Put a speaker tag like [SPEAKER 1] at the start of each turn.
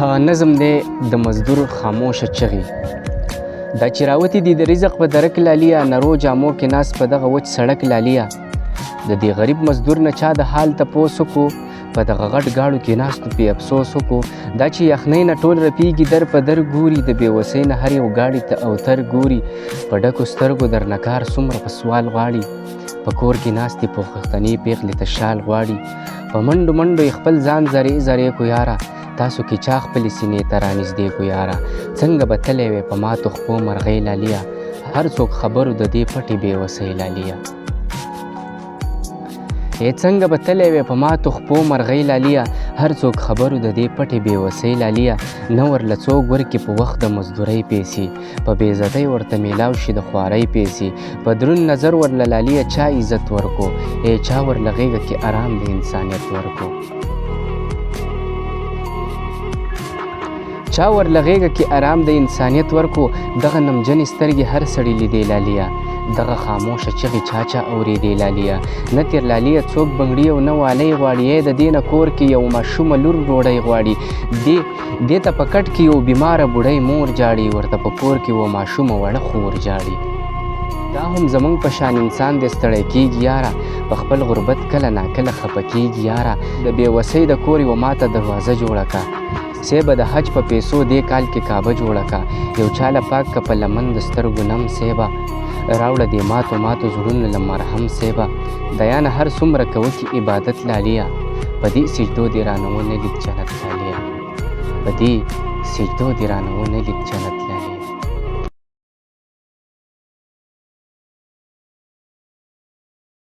[SPEAKER 1] نظم دی د مزدور خاموشه چغې دا چې راوتې دي د رزق په درک لاليه نرو جامو کې ناست په دغه وچ سړک لاليه د دې غریب مزدور نه چا د حال تپوس وکړو په دغه غټ ګاډو کې ناستو پې افسوس وکړو دا چې یخنۍ نه ټول رپېږي در په در ګوري د بېوسۍ نه هر یو ګاډي ته اوتر ګوري په ډکو سترګو درنه کار څومره په سوال غواړي په کور کې ناستې پوښتنې پېغلې ته شال غواړي په منډو منډو یې خپل ځان زرې زرې کو یاره تاسو کې چا خپلې سینې ته رانږدې کو یاره څنګه به تللی وې په ماتو خپو مرغۍ لاليه هر څوک خبرو د دې پټې بېوسۍ لاليه څنګه به تللی وې په ماتو خپو مرغۍ لاليه هر څوک خبرو د دې پټې بېوسۍ لاليه نه ورله څوک ورکړي په وخت د مزدورۍ پیسې په بې عزتۍ ورته میلاو شي د خوارۍ پیسې په دروند نظر ورله لاليه چا عزت ورکو چا ورله غېږه کې ارام د انسانیت ورکو چا ورله غېږه کې ارام د انسانیت ورکو دغه نمجنې سترګې هر سړي لیدې لاليه دغه خاموشه چغې چا چا اورېدې لاليه نه تېر لاليه څوک بنګړي او نه والی غواړي د دې نه کور کې یو ماشومه لور ډوډۍ غواړي دې ته په کټ کې یو بیماره بوډۍ مور جاړي ورته په کور کې و ماشومه وړه خور جاړي دا هم زموږ په شان انسان دی ستړی کېږي یاره په خپل غربت کله ناکله خفه کېږي یاره د بېوسۍ د کور یوه ماته دروازه جوړه که سیبه د حج په پیسو دې کال کې کعبه جوړه که یو چاله پاک که په لمن د سترګو نم سیبه راوړه دې ماتو ماتو زړونو له مرهم سیبه دیانه هر څومره کوه کې عبادت لاليه په دې سجدو دې رانه ونه لید جنت لاليه په دې سجدو دې رانه ونه لید جنت